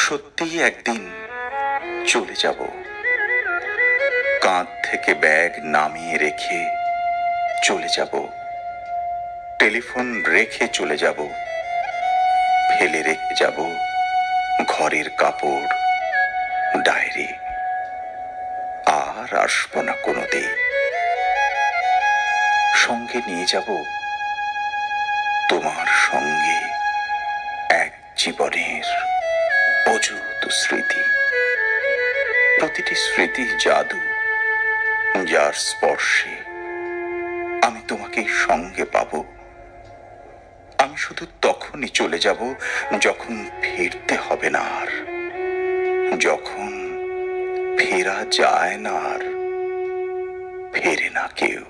সত্যিই একদিন চলে যাব, কাঁধ থেকে ব্যাগ নামিয়ে রেখে চলে যাব, টেলিফোন রেখে চলে যাব, ফেলে রেখে যাব ঘরের কাপড়, ডায়েরি। আর আসবো না কোনোদিন। সঙ্গে নিয়ে যাব তোমার সঙ্গে এক জীবনের অযুত স্মৃতি, প্রতিটি স্মৃতি জাদু, যার স্পর্শে আমি তোমাকে সঙ্গে পাব। আমি শুধু তখনই চলে যাব যখন ফিরতে হবে না আর, যখন ফেরা যায় না আর, ফেরে না কেউ।